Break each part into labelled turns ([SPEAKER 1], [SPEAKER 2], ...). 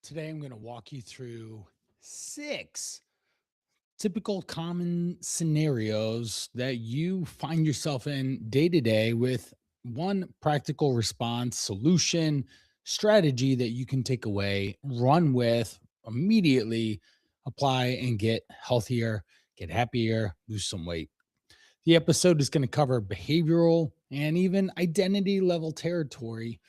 [SPEAKER 1] Today, I'm going to walk you through 6 typical common scenarios that you find yourself in day to day with one practical response, solution, strategy that you can take away, run with immediately, apply, and get healthier, get happier, lose some weight. The episode is going to cover behavioral and even identity level territory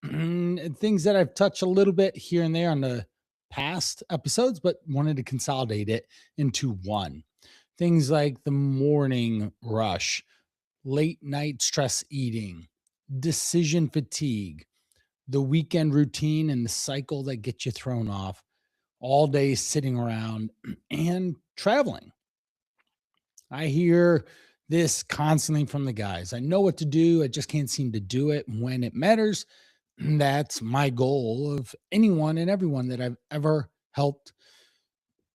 [SPEAKER 1] and things that I've touched a little bit here and there on the past episodes, but wanted to consolidate it into one. Things like the morning rush, late night stress eating, decision fatigue, the weekend routine, and the cycle that gets you thrown off, all day sitting around and traveling. I hear this constantly from the guys. I know what to do. I just can't seem to do it when it matters. That's my goal of anyone and everyone that I've ever helped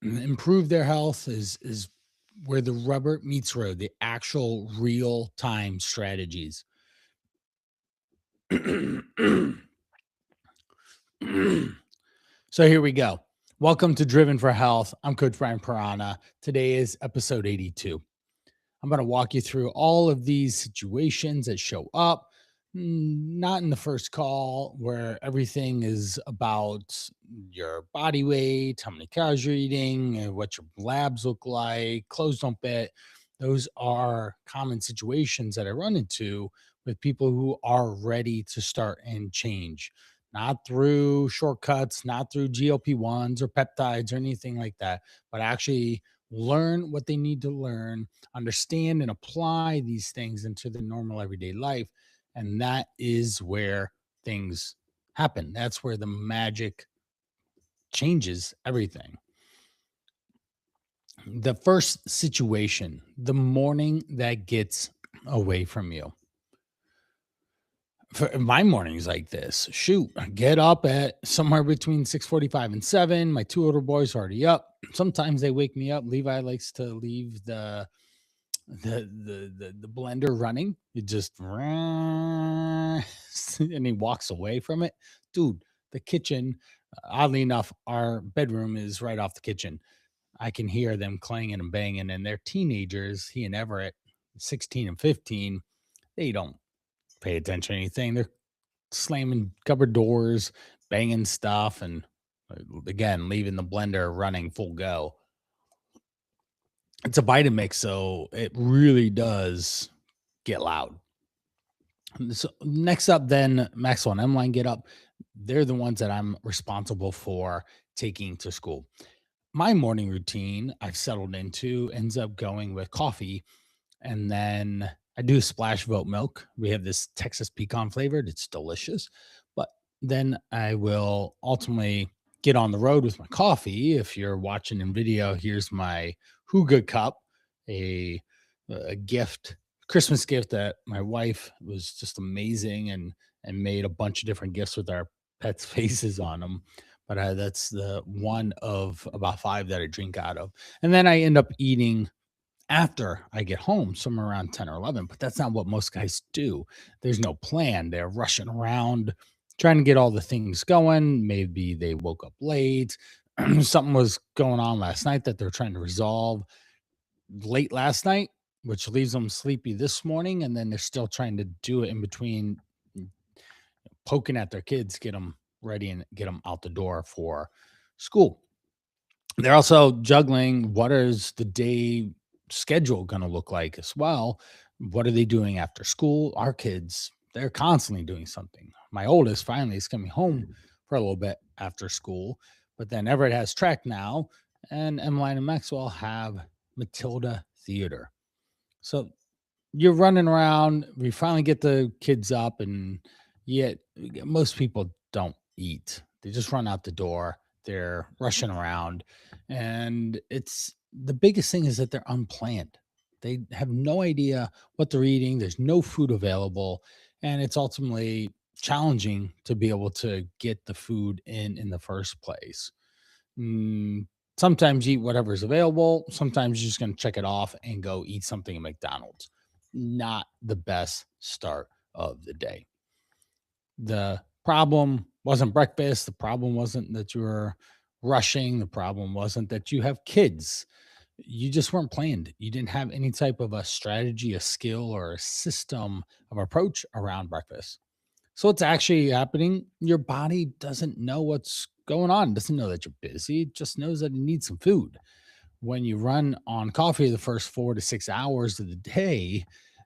[SPEAKER 1] improve their health is where the rubber meets road, the actual real time strategies. So here we go. Welcome to Driven for Health. I'm Coach Brian Parana. Today is episode 82. I'm going to walk you through all of these situations that show up, not in the first call where everything is about your body weight, how many calories you're eating, and what your labs look like, clothes don't fit. Those are common situations that I run into with people who are ready to start and change, not through shortcuts, not through GLP-1s or peptides or anything like that, but actually learn what they need to learn, understand and apply these things into the normal everyday life. And that is where things happen. That's where the magic changes everything. The first situation, the morning that gets away from you. For my mornings like this, shoot, I get up at somewhere between 6:45 and 7. My two older boys are already up. Sometimes they wake me up. Levi likes to leave the blender running. It just and he walks away from it. Dude, the kitchen, oddly enough, our bedroom is right off the kitchen. I can hear them clanging and banging, and they're teenagers. He and Everett, 16 and 15, they don't pay attention to anything. They're slamming cupboard doors, banging stuff, and again, leaving the blender running full go. It's a Vitamix, so it really does get loud. So next up, then Maxwell and Emline get up. They're the ones that I'm responsible for taking to school. My morning routine I've settled into ends up going with coffee, and then I do splash of oat milk. We have this Texas pecan flavored. It's delicious. But then I will ultimately get on the road with my coffee. If you're watching in video, here's my Huga cup, a, a gift, Christmas gift that my wife was just amazing and made a bunch of different gifts with our pets' faces on them. But that's the one of about five that I drink out of. And then I end up eating after I get home, somewhere around 10 or 11, but that's not what most guys do. There's no plan. They're rushing around trying to get all the things going. Maybe they woke up late. Something was going on last night that they're trying to resolve late last night, which leaves them sleepy this morning. And then they're still trying to do it in between, poking at their kids, get them ready and get them out the door for school. They're also juggling what is the day schedule going to look like as well. What are they doing after school? Our kids, they're constantly doing something. My oldest finally is coming home for a little bit after school, but then Everett has track now, and Emmeline and Maxwell have Matilda Theater. So you're running around. We finally get the kids up, and yet most people don't eat. They just run out the door. They're rushing around, and it's the biggest thing is that they're unplanned. They have no idea what they're eating. There's no food available, and it's ultimately challenging to be able to get the food in the first place. Sometimes you eat whatever's available. Sometimes you're just going to check it off and go eat something at McDonald's. Not the best start of the day. The Problem wasn't breakfast. The problem wasn't that you were rushing. The problem wasn't that you have kids. You just weren't planned. You didn't have any type of a strategy, a skill, or a system of approach around breakfast. So what's actually happening? Your body doesn't know what's going on. It doesn't know that you're busy. It just knows that it needs some food. When you run on coffee the first 4 to 6 hours of the day,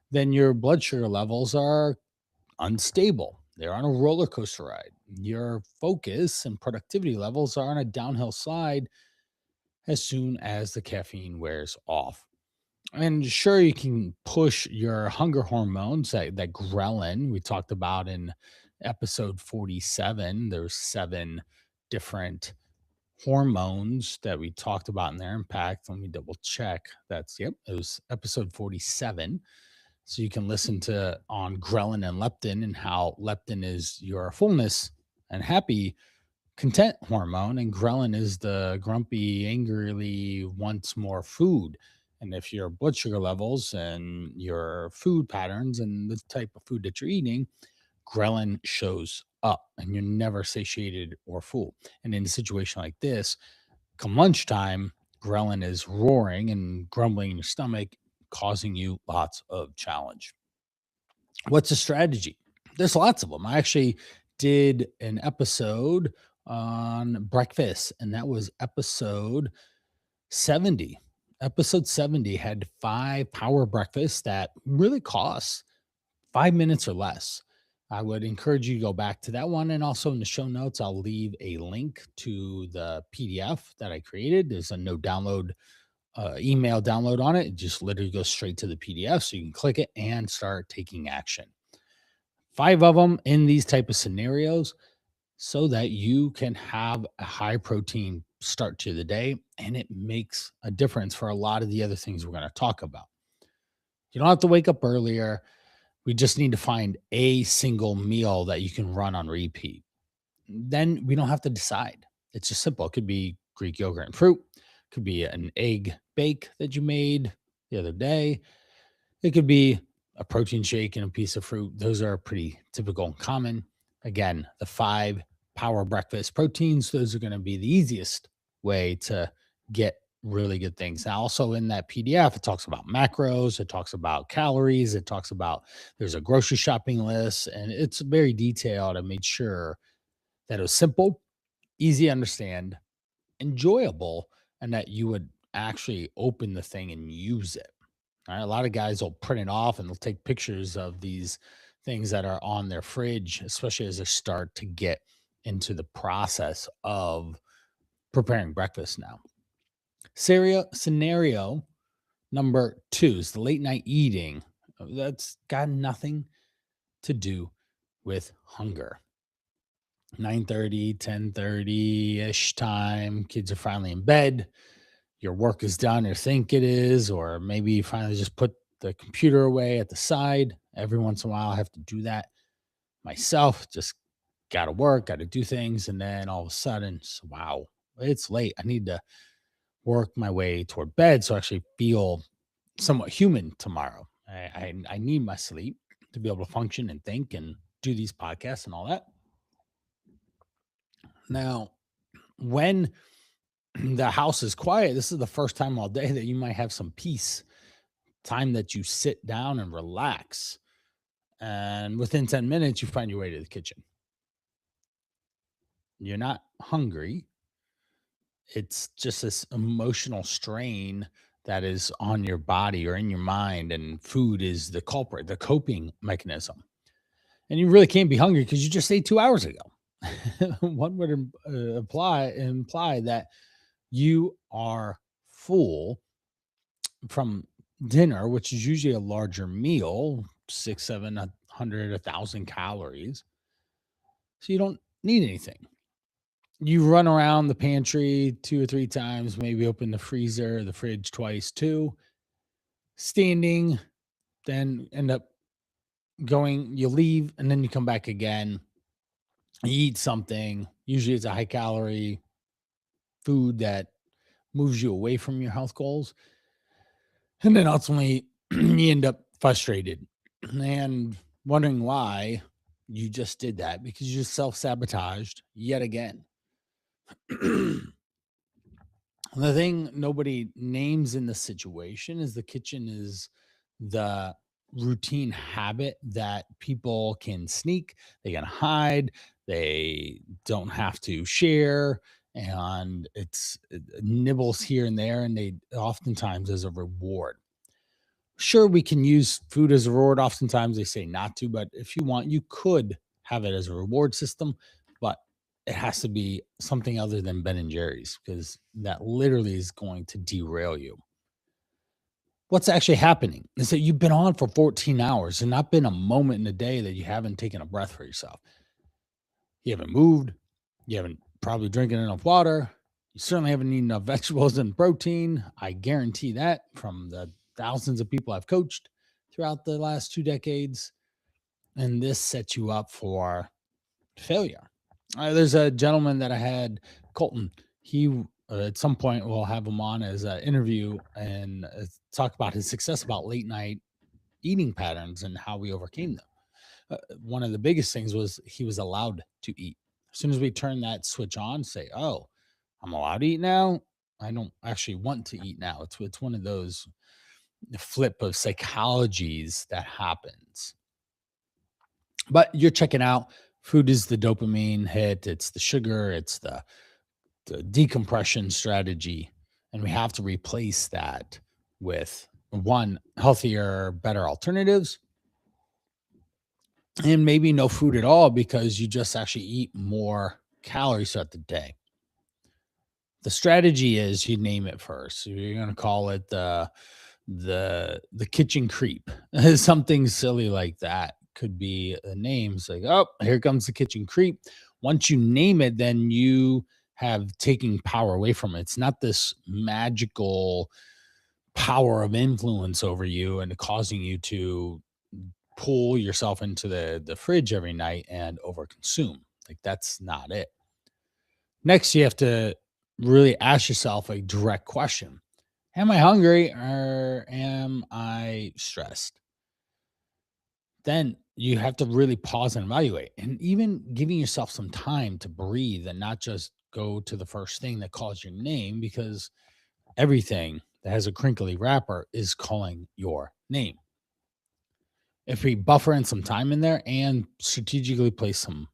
[SPEAKER 1] then your blood sugar levels are unstable. They're on a roller coaster ride. Your focus and productivity levels are on a downhill slide as soon as the caffeine wears off. And sure, you can push your hunger hormones, that ghrelin we talked about in episode 47. There's 7 different hormones that we talked about in their impact. Let me double check. Yep, it was episode 47. So you can listen to on ghrelin and leptin and how leptin is your fullness and happy content hormone, and ghrelin is the grumpy, angrily wants more food. And if your blood sugar levels and your food patterns and the type of food that you're eating, ghrelin shows up and you're never satiated or full. And in a situation like this, come lunchtime, ghrelin is roaring and grumbling in your stomach, causing you lots of challenge. What's a strategy? There's lots of them. I actually did an episode on breakfast, and that was episode 70. Episode 70 had 5 power breakfasts that really cost 5 minutes or less. I would encourage you to go back to that one. And also in the show notes, I'll leave a link to the PDF that I created. There's a no download email download on it. It just literally goes straight to the PDF. So you can click it and start taking action. 5 of them in these type of scenarios so that you can have a high protein start to the day, and it makes a difference for a lot of the other things we're going to talk about. You don't have to wake up earlier. We just need to find a single meal that you can run on repeat. Then we don't have to decide. It's just simple. It could be Greek yogurt and fruit. It could be an egg bake that you made the other day. It could be a protein shake and a piece of fruit. Those are pretty typical and common. Again, the 5 power breakfast proteins, those are going to be the easiest way to get really good things. Now, also in that PDF, it talks about macros, it talks about calories, it talks about there's a grocery shopping list, and it's very detailed. I made sure that it was simple, easy to understand, enjoyable, and that you would actually open the thing and use it. All right, a lot of guys will print it off and they'll take pictures of these things that are on their fridge, especially as they start to get into the process of preparing breakfast now. Scenario number 2 is the late night eating. That's got nothing to do with hunger. 9:30, 10:30-ish time, kids are finally in bed. Your work is done or think it is, or maybe you finally just put the computer away at the side. Every once in a while, I have to do that myself. Just got to work, got to do things. And then all of a sudden, wow, it's late. I need to work my way toward bed so I actually feel somewhat human tomorrow. I need my sleep to be able to function and think and do these podcasts and all that. Now, when the house is quiet, this is the first time all day that you might have some peace, time that you sit down and relax. And within 10 minutes, you find your way to the kitchen. You're not hungry. It's just this emotional strain that is on your body or in your mind, and food is the culprit, the coping mechanism. And you really can't be hungry because you just ate 2 hours ago. One would imply that you are full from dinner, which is usually a larger meal, 6, 700, 1,000 calories. So you don't need anything. You run around the pantry 2 or 3 times, maybe open the freezer, the fridge twice too, standing, then end up going, you leave, and then you come back again. You eat something. Usually it's a high calorie food that moves you away from your health goals. And then ultimately you end up frustrated and wondering why You just did that because you self sabotaged yet again. The thing nobody names in the situation is the kitchen is the routine habit that people can sneak, they can hide, they don't have to share, and it's nibbles here and there, and they oftentimes as a reward. Sure, we can use food as a reward. Oftentimes they say not to, but if you want, you could have it as a reward system, but it has to be something other than Ben and Jerry's because that literally is going to derail you. What's actually happening is that you've been on for 14 hours and not been a moment in a day that you haven't taken a breath for yourself. You haven't moved. You haven't probably drinking enough water. You certainly haven't eaten enough vegetables and protein. I guarantee that from the thousands of people I've coached throughout the last 2 decades. And this sets you up for failure. There's a gentleman that I had, Colton. He at some point we'll have him on as an interview and talk about his success about late night eating patterns and how we overcame them. One of the biggest things was he was allowed to eat. As soon as we turn that switch on, say, "Oh, I'm allowed to eat now." I don't actually want to eat now. It's one of those flip of psychologies that happens. But you're checking out. Food is the dopamine hit. It's the sugar. It's the decompression strategy, and we have to replace that with one healthier, better alternatives and maybe no food at all because you just actually eat more calories throughout the day. The strategy is you name it first. So you're going to call it the kitchen creep, something silly like that. Could be a name. It's like, oh, here comes the kitchen creep. Once you name it, then you have taken power away from it. It's not this magical power of influence over you and causing you to pull yourself into the fridge every night and overconsume. Like that's not it. Next, you have to really ask yourself a direct question. Am I hungry or am I stressed? Then you have to really pause and evaluate and even giving yourself some time to breathe and not just go to the first thing that calls your name because everything that has a crinkly wrapper is calling your name. If we buffer in some time in there and strategically place some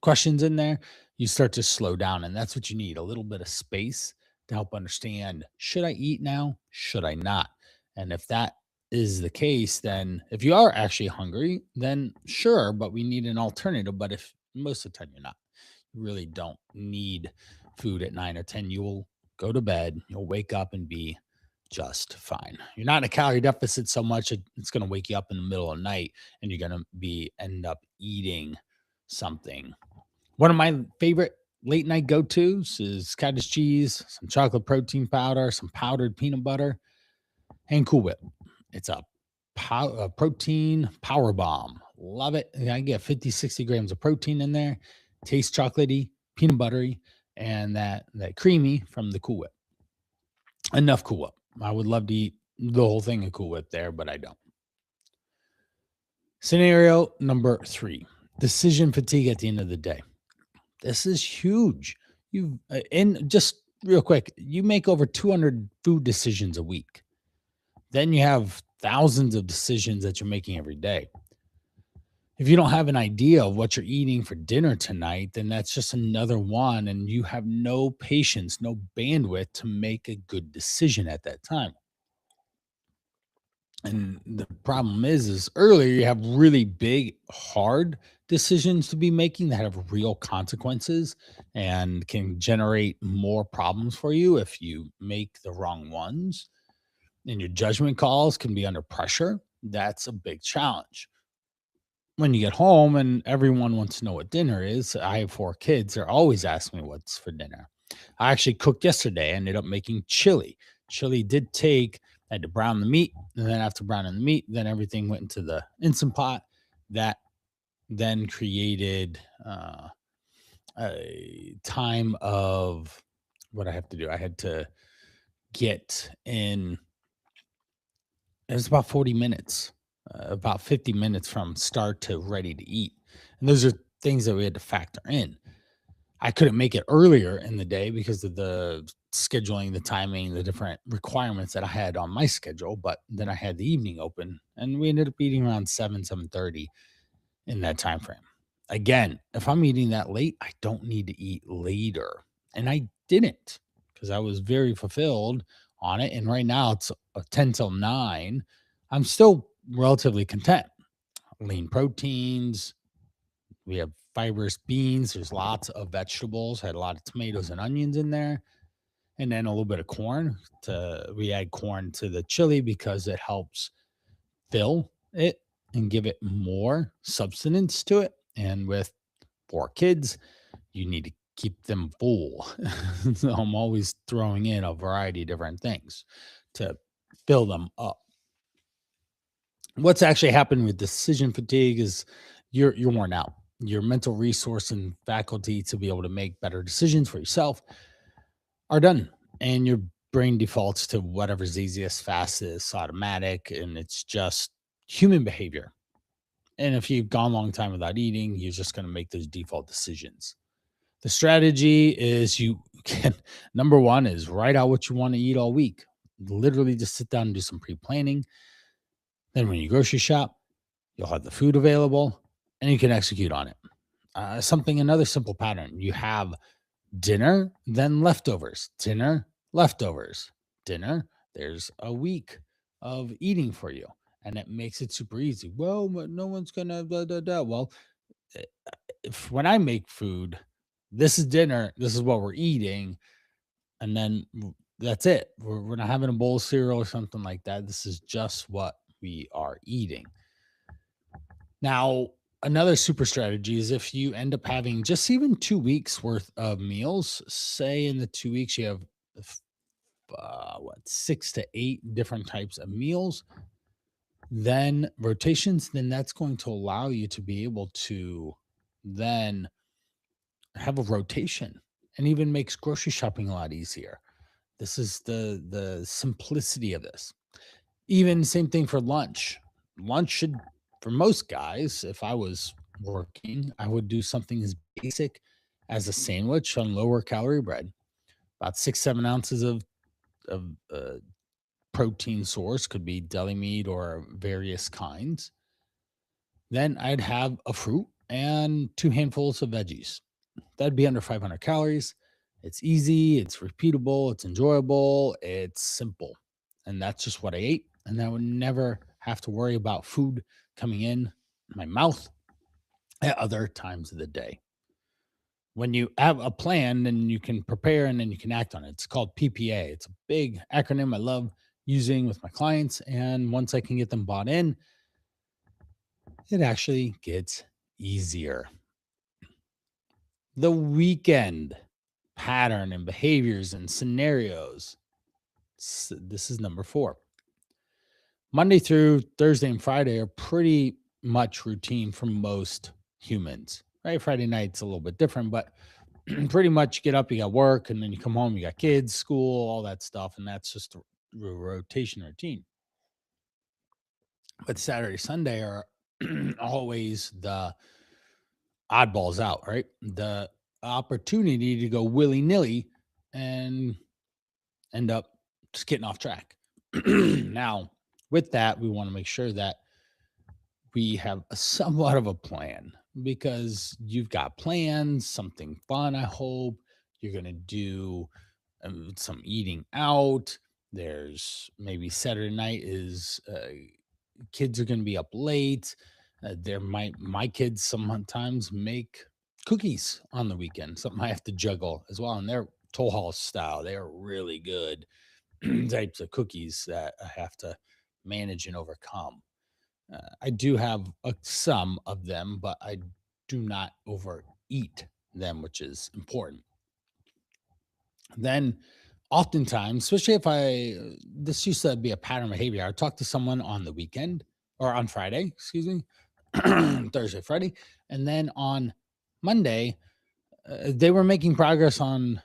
[SPEAKER 1] questions in there, you start to slow down. And that's what you need, a little bit of space to help understand, should I eat now? Should I not? And if that is the case, then if you are actually hungry, then sure, but we need an alternative. But if most of the time you're not, you really don't need food at 9 or 10, you will go to bed, you'll wake up and be just fine. You're not in a calorie deficit so much it's going to wake you up in the middle of the night and you're going to be end up eating something. One of my favorite late night go-tos is cottage cheese, some chocolate protein powder, some powdered peanut butter, and Cool Whip. It's a protein power bomb. Love it. I get 50, 60 grams of protein in there. Tastes chocolatey, peanut buttery, and that creamy from the Cool Whip. Enough Cool Whip. I would love to eat the whole thing of Cool Whip there, but I don't. Scenario number 3, decision fatigue at the end of the day. This is huge. You and just real quick, you make over 200 food decisions a week. Then you have thousands of decisions that you're making every day. If you don't have an idea of what you're eating for dinner tonight, then that's just another one and you have no patience, no bandwidth to make a good decision at that time. And the problem is earlier you have really big, hard decisions to be making that have real consequences and can generate more problems for you if you make the wrong ones. And your judgment calls can be under pressure. That's a big challenge. When you get home and everyone wants to know what dinner is, I have 4 kids. They're always asking me what's for dinner. I actually cooked yesterday. I ended up making chili. Chili did take, I had to brown the meat. And then after browning the meat, then everything went into the Instant Pot. That then created a time of what I have to do. I had to get in, it was about 40 minutes, about 50 minutes from start to ready to eat. And those are things that we had to factor in. I couldn't make it earlier in the day because of the scheduling, the timing, the different requirements that I had on my schedule, but then I had the evening open and we ended up eating around 7:30 in that time frame. Again, if I'm eating that late, I don't need to eat later. And I didn't because I was very fulfilled on it. And right now it's 10 till 9. I'm still relatively content. Lean proteins, we have fibrous beans. There's lots of vegetables. Had a lot of tomatoes and onions in there, and then a little bit of corn. We add corn to the chili because it helps fill it and give it more substance to it. And with 4 kids, you need to keep them full. So I'm always throwing in a variety of different things to fill them up. What's actually happened with decision fatigue is you're worn out. Your mental resource and faculty to be able to make better decisions for yourself are done, and your brain defaults to whatever's easiest, fastest, automatic, and it's just human behavior. And if you've gone a long time without eating, you're just going to make those default decisions. The strategy is you can number one is write out what you want to eat all week. Literally just sit down and do some pre-planning. Then when you grocery shop, you'll have the food available and you can execute on it. Another simple pattern. You have dinner, then leftovers, dinner, leftovers, dinner. There's a week of eating for you. And it makes it super easy. Well, but no one's gonna da da da. Well, eh, if when I make food, this is dinner, this is what we're eating, and then that's it. We're not having a bowl of cereal or something like that. This is just what we are eating. Now, another super strategy is if you end up having just even 2 weeks worth of meals, say in the 2 weeks you have what 6 to 8 different types of meals, then rotations, then that's going to allow you to be able to then have a rotation and even makes grocery shopping a lot easier. This is the simplicity of this. Even same thing for lunch. Lunch should, for most guys, if I was working, I would do something as basic as a sandwich on lower calorie bread, about 6, 7 ounces of protein source, could be deli meat or various kinds. Then I'd have a fruit and 2 handfuls of veggies. That'd be under 500 calories. It's easy, it's repeatable, it's enjoyable, it's simple. And that's just what I ate. And I would never have to worry about food coming in my mouth at other times of the day. When you have a plan, then you can prepare and then you can act on it. It's called PPA. It's a big acronym I love using with my clients. And once I can get them bought in, it actually gets easier. The weekend pattern and behaviors and scenarios. This is number 4. Monday through Thursday and Friday are pretty much routine for most humans, right? Friday night's a little bit different, but pretty much you get up, you got work, and then you come home, you got kids, school, all that stuff, and that's just a rotation routine. But Saturday, Sunday are always the oddballs out, right? The opportunity to go willy nilly and end up just getting off track. Now, with that, we want to make sure that we have a somewhat of a plan because you've got plans, something fun, I hope. You're going to do some eating out. There's maybe Saturday night is kids are going to be up late. There might my kids sometimes make cookies on the weekend, something I have to juggle as well. And they're Toll House style. They are really good types of cookies that I have to manage and overcome. I do have some of them, but I do not overeat them, which is important. Then, oftentimes, especially if this used to be a pattern of behavior. I would talk to someone on the weekend or on Friday, excuse me, Thursday, Friday, and then on Monday, they were making progress on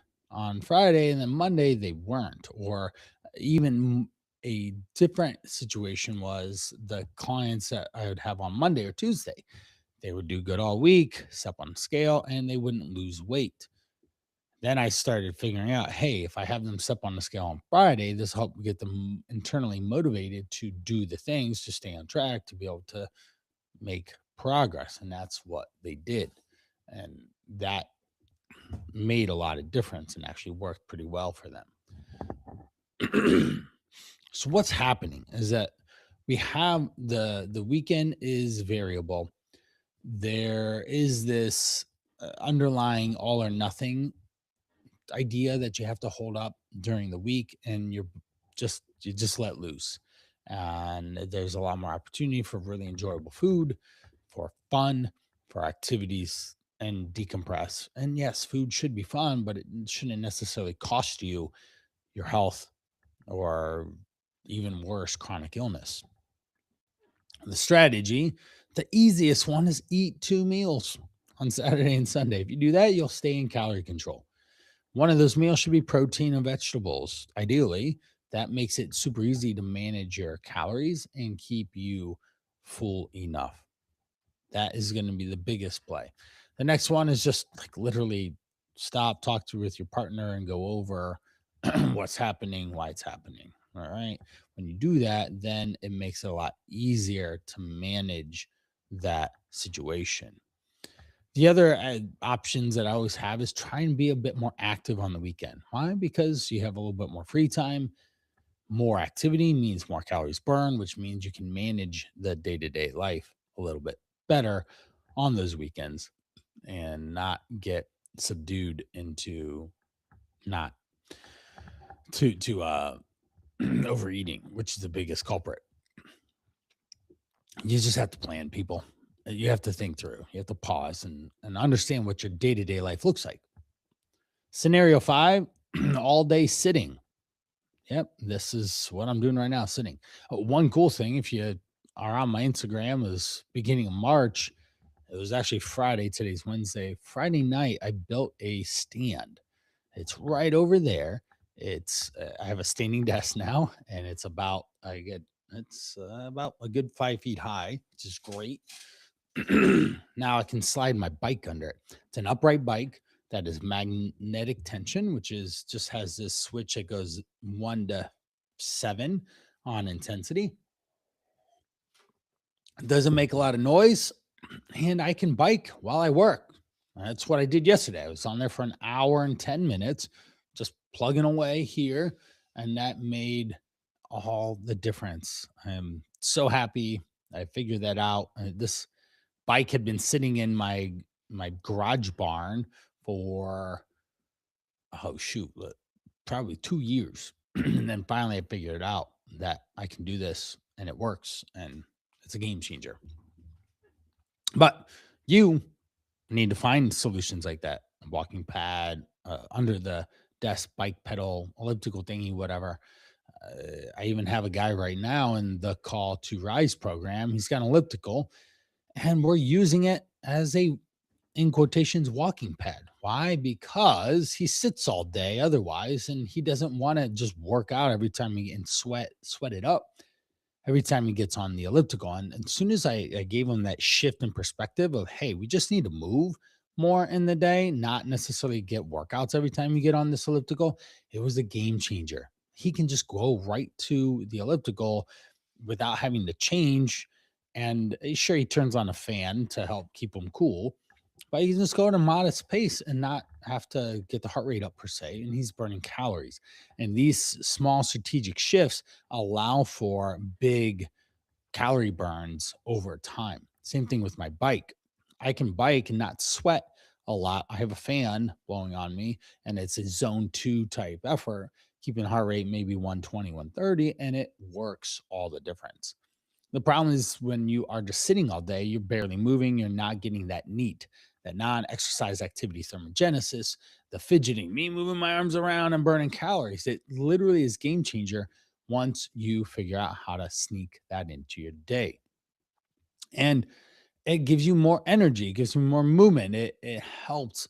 [SPEAKER 1] Friday, and then Monday they weren't. Or even a different situation was the clients that I would have on Monday or Tuesday. They would do good all week, step on the scale, and they wouldn't lose weight. Then I started figuring out, hey, if I have them step on the scale on Friday, this helped get them internally motivated to do the things to stay on track to be able to make progress. And that's what they did. And that made a lot of difference and actually worked pretty well for them. So what's happening is that we have the weekend is variable. There is this underlying all or nothing idea that you have to hold up during the week, and you just let loose, and there's a lot more opportunity for really enjoyable food, for fun, for activities, and decompress. And yes, food should be fun, but it shouldn't necessarily cost you your health or even worse, chronic illness. The strategy, the easiest one, is eat 2 meals on Saturday and Sunday. If you do that, you'll stay in calorie control. One of those meals should be protein and vegetables. Ideally, that makes it super easy to manage your calories and keep you full enough. That is going to be the biggest play. The next one is just like literally stop, talk to with your partner and go over what's happening, why it's happening. All right. When you do that, then it makes it a lot easier to manage that situation. The other options that I always have is try and be a bit more active on the weekend. Why? Because you have a little bit more free time. More activity means more calories burned, which means you can manage the day to day life a little bit better on those weekends and not get subdued into not to overeating, which is the biggest culprit. You just have to plan, people. You have to think through. You have to pause and understand what your day to day life looks like. Scenario 5, all day sitting. Yep, this is what I'm doing right now, sitting. One cool thing, if you are on my Instagram, is beginning of March. It was actually Friday. Today's Wednesday. Friday night, I built a stand. It's right over there. I have a standing desk now, and it's about a good 5 feet high, which is great. Now I can slide my bike under it. It's an upright bike that is magnetic tension, which is just has this switch that goes 1 to 7 on intensity. It doesn't make a lot of noise, and I can bike while I work. That's what I did yesterday. I was on there for an hour and 10 minutes, just plugging away here, and that made all the difference. I'm so happy I figured that out. This bike had been sitting in my garage barn for oh shoot, probably 2 years, and then finally I figured it out that I can do this and it works, and it's a game changer. But you need to find solutions like that: a walking pad, under the desk bike pedal, elliptical thingy, whatever. I even have a guy right now in the Call to Rise program. He's got an elliptical, and we're using it as a, in quotations, walking pad. Why? Because he sits all day otherwise, and he doesn't want to just work out every time he and sweat it up every time he gets on the elliptical. And as soon as I gave him that shift in perspective of, hey, we just need to move more in the day, not necessarily get workouts every time you get on this elliptical, it was a game changer. He can just go right to the elliptical without having to change. And sure, he turns on a fan to help keep him cool, but he can just go at a modest pace and not have to get the heart rate up per se. And he's burning calories. And these small strategic shifts allow for big calorie burns over time. Same thing with my bike. I can bike and not sweat a lot. I have a fan blowing on me, and it's a zone 2 type effort, keeping heart rate maybe 120, 130, and it works all the difference. The problem is when you are just sitting all day, you're barely moving, you're not getting that NEAT, that non exercise activity thermogenesis, the fidgeting, me moving my arms around and burning calories. It literally is game changer once you figure out how to sneak that into your day. And it gives you more energy, it gives you more movement. It helps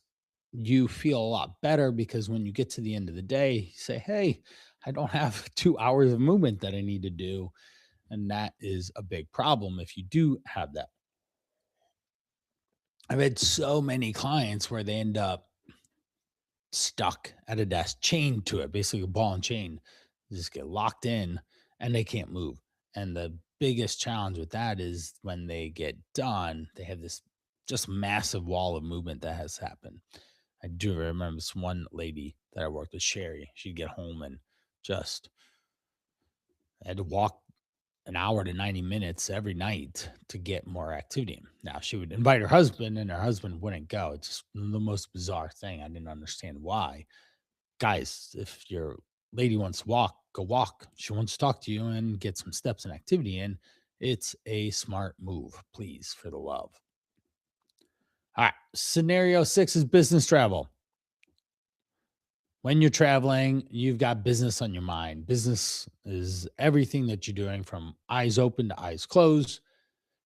[SPEAKER 1] you feel a lot better because when you get to the end of the day, you say, hey, I don't have 2 hours of movement that I need to do. And that is a big problem if you do have that. I've had so many clients where they end up stuck at a desk, chained to it, basically a ball and chain. They just get locked in and they can't move. And the biggest challenge with that is when they get done, they have this just massive wall of movement that has happened. I do remember this one lady that I worked with, Sherry. She'd get home and just had to walk an hour to 90 minutes every night to get more activity in. Now she would invite her husband and her husband wouldn't go. It's just the most bizarre thing. I didn't understand why. Guys, if your lady wants to walk, go walk. She wants to talk to you and get some steps and activity in. It's a smart move, please, for the love. All right. Scenario 6 is business travel. When you're traveling, you've got business on your mind. Business is everything that you're doing from eyes open to eyes closed.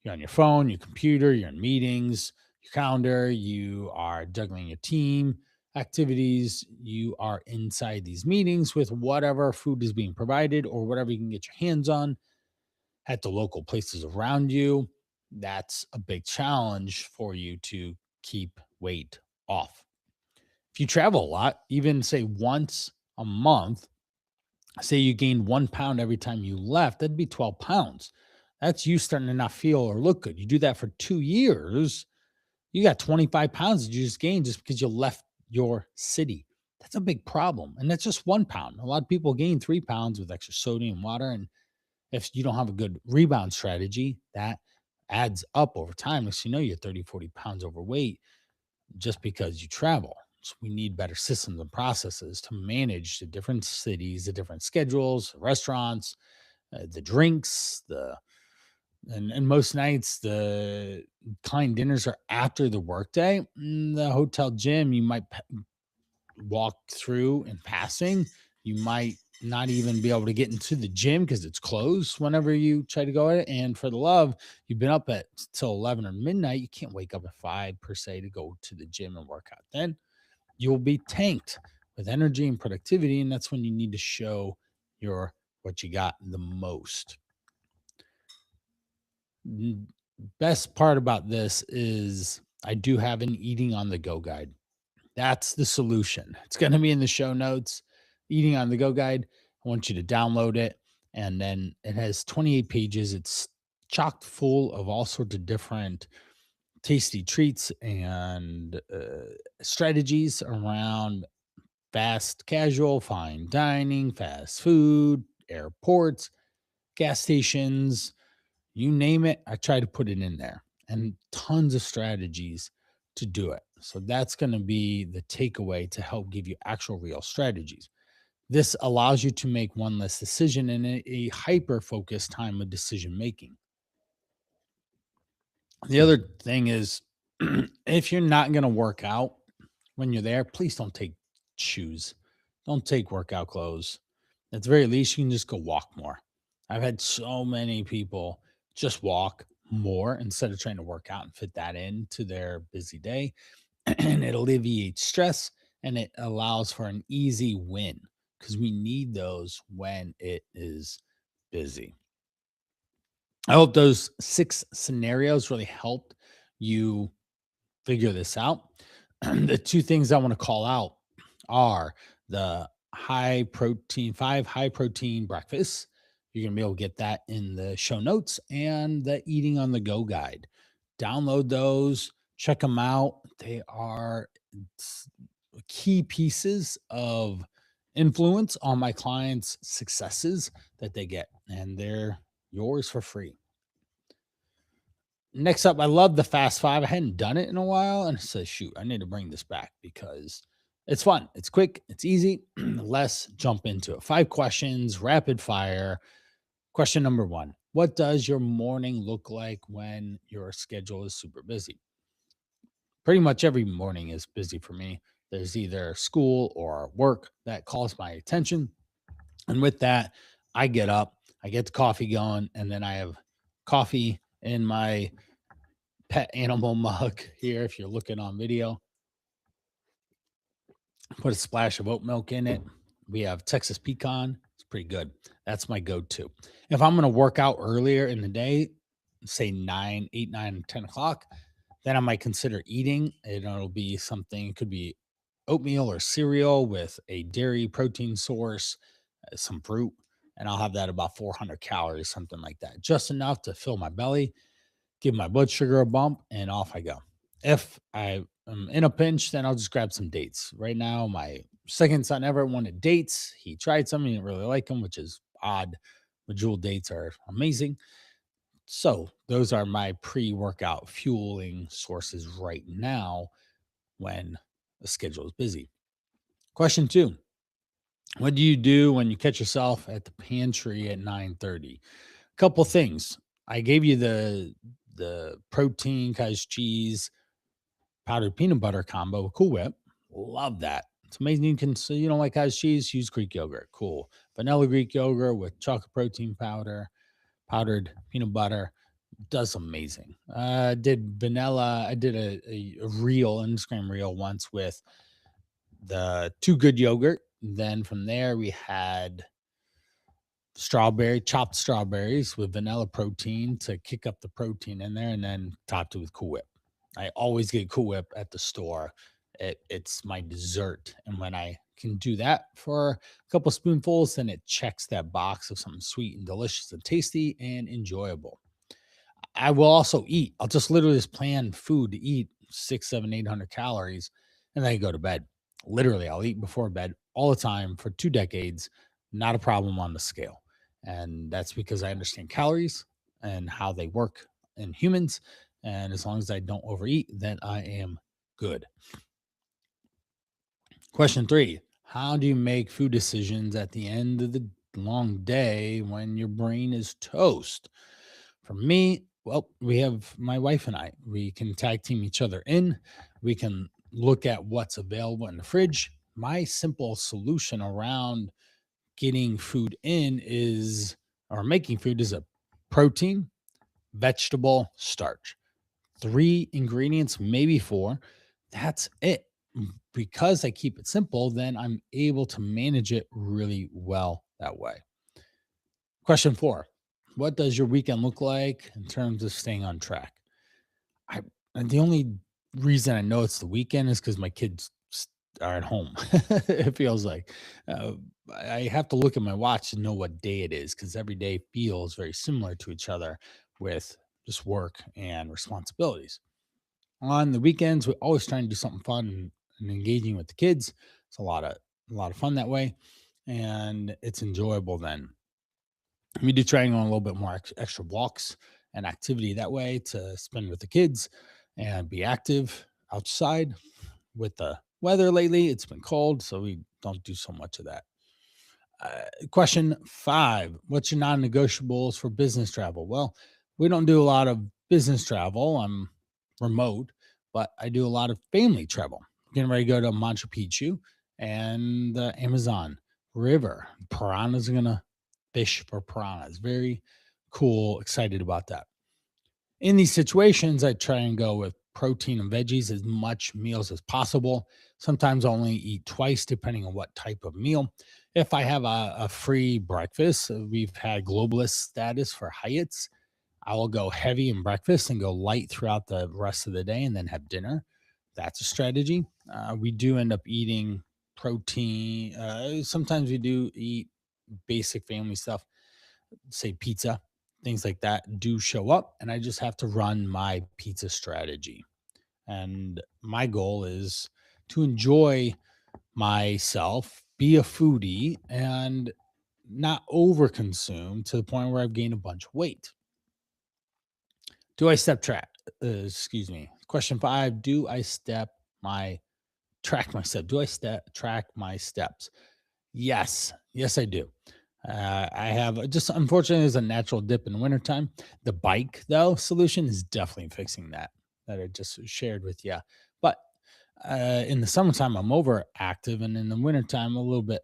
[SPEAKER 1] You're on your phone, your computer, you're in meetings, your calendar, you are juggling your team activities, you are inside these meetings with whatever food is being provided or whatever you can get your hands on at the local places around you. That's a big challenge for you to keep weight off. If you travel a lot, even say once a month, say you gained 1 pound every time you left, that'd be 12 pounds. That's you starting to not feel or look good. You do that for 2 years, you got 25 pounds that you just gained just because you left your city. That's a big problem. And that's just 1 pound. A lot of people gain 3 pounds with extra sodium and water. And if you don't have a good rebound strategy, that adds up over time. Next you know, you're 30, 40 pounds overweight just because you travel. So we need better systems and processes to manage the different cities, the different schedules, restaurants, the drinks, the and most nights the client dinners are after the workday. The hotel gym you might walk through in passing. You might not even be able to get into the gym because it's closed whenever you try to go at it. And for the love, you've been up at till 11 or midnight. You can't wake up at 5 per se to go to the gym and work out. Then you'll be tanked with energy and productivity. And that's when you need to show your what you got the most. Best part about this is I do have an eating on the go guide. That's the solution. It's going to be in the show notes. Eating on the go guide. I want you to download it. And then it has 28 pages. It's chocked full of all sorts of different tasty treats and strategies around fast casual, fine dining, fast food, airports, gas stations, you name it, I try to put it in there and tons of strategies to do it. So that's going to be the takeaway to help give you actual real strategies. This allows you to make one less decision in a hyper focused time of decision making. The other thing is if you're not going to work out when you're there, please don't take shoes. Don't take workout clothes. At the very least, you can just go walk more. I've had so many people just walk more instead of trying to work out and fit that into their busy day. And it alleviates stress and it allows for an easy win because we need those when it is busy. I hope those 6 scenarios really helped you figure this out. The 2 things I want to call out are the high protein 5 high protein breakfasts. You're going to be able to get that in the show notes and the eating on the go guide. Download those, check them out. They are key pieces of influence on my clients' successes that they get, and they're yours for free. Next up, I love the Fast Five. I hadn't done it in a while, and I said, shoot, I need to bring this back because it's fun. It's quick. It's easy. Let's jump into it. 5 questions, rapid fire. Question number 1. What does your morning look like when your schedule is super busy? Pretty much every morning is busy for me. There's either school or work that calls my attention. And with that, I get up, I get the coffee going, and then I have coffee in my pet animal mug here. If you're looking on video, put a splash of oat milk in it. We have Texas pecan. It's pretty good. That's my go-to. If I'm going to work out earlier in the day, say 9, 8, 9, 10 o'clock, Then I might consider eating, and it'll be something, it could be oatmeal or cereal with a dairy protein source, some fruit, and I'll have that about 400 calories, something like that. Just enough to fill my belly, give my blood sugar a bump, and off I go. If I am in a pinch, then I'll just grab some dates. Right now, my second son ever wanted dates. He tried some, he didn't really like them, which is odd. Medjool dates are amazing. So those are my pre-workout fueling sources right now when the schedule is busy. Question 2. What do you do when you catch yourself at the pantry at 9:30? Couple things. I gave you the protein, cottage cheese, powdered peanut butter combo with Cool Whip. Love that. It's amazing. You can, so you don't like cottage cheese, use Greek yogurt. Cool. Vanilla Greek yogurt with chocolate protein powder, powdered peanut butter does amazing. Did vanilla. I did a reel, Instagram reel once with the Too Good yogurt. Then from there we had chopped strawberries with vanilla protein to kick up the protein in there, and then topped it with Cool Whip. I always get Cool Whip at the store. It's my dessert. And when I can do that for a couple spoonfuls, then it checks that box of something sweet and delicious and tasty and enjoyable. I will also eat. I'll just literally just plan food to eat 6, 7, 800 calories, and then I go to bed. Literally, I'll eat before bed all the time for 2 decades. Not a problem on the scale. And that's because I understand calories and how they work in humans. And as long as I don't overeat, then I am good. Question 3. How do you make food decisions at the end of the long day when your brain is toast? For me, well, we have my wife and I. We can tag team each other in. We can look at what's available in the fridge. My simple solution around getting food in is, or making food, is a protein, vegetable, starch. 3 ingredients, maybe 4. That's it. Because I keep it simple, then I'm able to manage it really well that way. Question 4. What does your weekend look like in terms of staying on track? I and the only reason I know it's the weekend is because my kids are at home. It feels like uh, I have to look at my watch to know what day it is, because every day feels very similar to each other with just work and responsibilities. On the weekends, we're always trying to do something fun and engaging with the kids. It's a lot of fun that way, and it's enjoyable then. We do try and go on a little bit more extra walks and activity that way to spend with the kids and be active outside. With the weather lately, it's been cold, so we don't do so much of that. Question 5. What's your non negotiables for business travel? Well, we don't do a lot of business travel. I'm remote, but I do a lot of family travel. Getting ready to go to Machu Picchu and the Amazon River. Piranhas are going to fish for piranhas. Very cool. Excited about that. In these situations, I try and go with protein and veggies, as much meals as possible. Sometimes I only eat twice, depending on what type of meal. If I have a free breakfast, we've had globalist status for Hyatt's. I will go heavy in breakfast and go light throughout the rest of the day and then have dinner. That's a strategy. We do end up eating protein. Sometimes we do eat basic family stuff, say pizza, things like that do show up, and I just have to run my pizza strategy. And my goal is to enjoy myself, be a foodie, and not overconsume to the point where I've gained a bunch of weight. Do I step track? Excuse me. Question 5. Do I step my track my step? Do I step track my steps? Yes. Yes, I do. I have just, unfortunately, there's a natural dip in the wintertime. The bike, though, solution is definitely fixing that I just shared with you. But in the summertime, I'm overactive, and in the wintertime, a little bit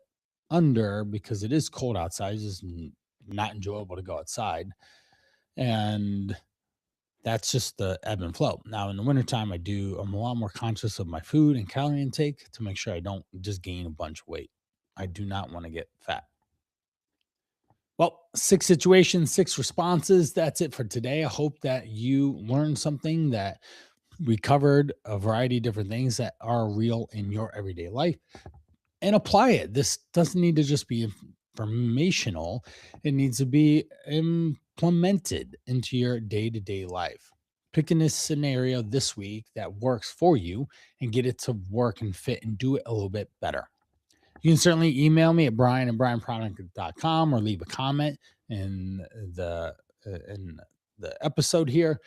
[SPEAKER 1] under, because it is cold outside. It's just not enjoyable to go outside. And that's just the ebb and flow. Now, in the wintertime, I'm a lot more conscious of my food and calorie intake to make sure I don't just gain a bunch of weight. I do not want to get fat. Well, 6 situations, 6 responses. That's it for today. I hope that you learned something that We covered a variety of different things that are real in your everyday life and apply it. This doesn't need to just be informational, it needs to be implemented into your day to day life. Pick a scenario this week that works for you and get it to work and fit and do it a little bit better. You can certainly email me at brian@brianproduct.com or leave a comment in in the episode here.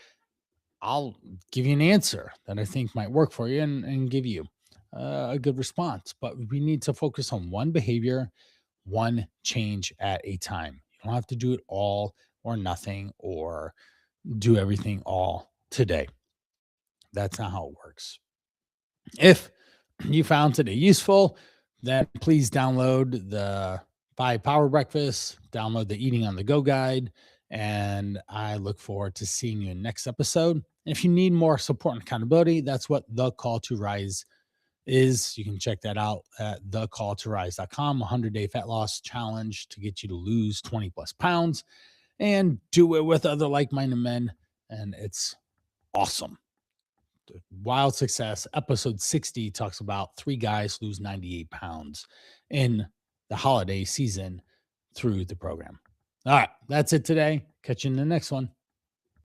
[SPEAKER 1] I'll give you an answer that I think might work for you and give you a good response. But we need to focus on one behavior, one change at a time. You don't have to do it all or nothing or do everything all today. That's not how it works. If you found today useful, then please download the 5 Power Breakfast, download the Eating on the Go guide, and I look forward to seeing you in next episode. And if you need more support and accountability, that's what the Call to Rise is. You can check that out at thecalltorise.com, 100-day fat loss challenge to get you to lose 20 plus pounds and do it with other like-minded men. And it's awesome. Wild Success, episode 60, talks about 3 guys lose 98 pounds in the holiday season through the program. All right, that's it today. Catch you in the next one.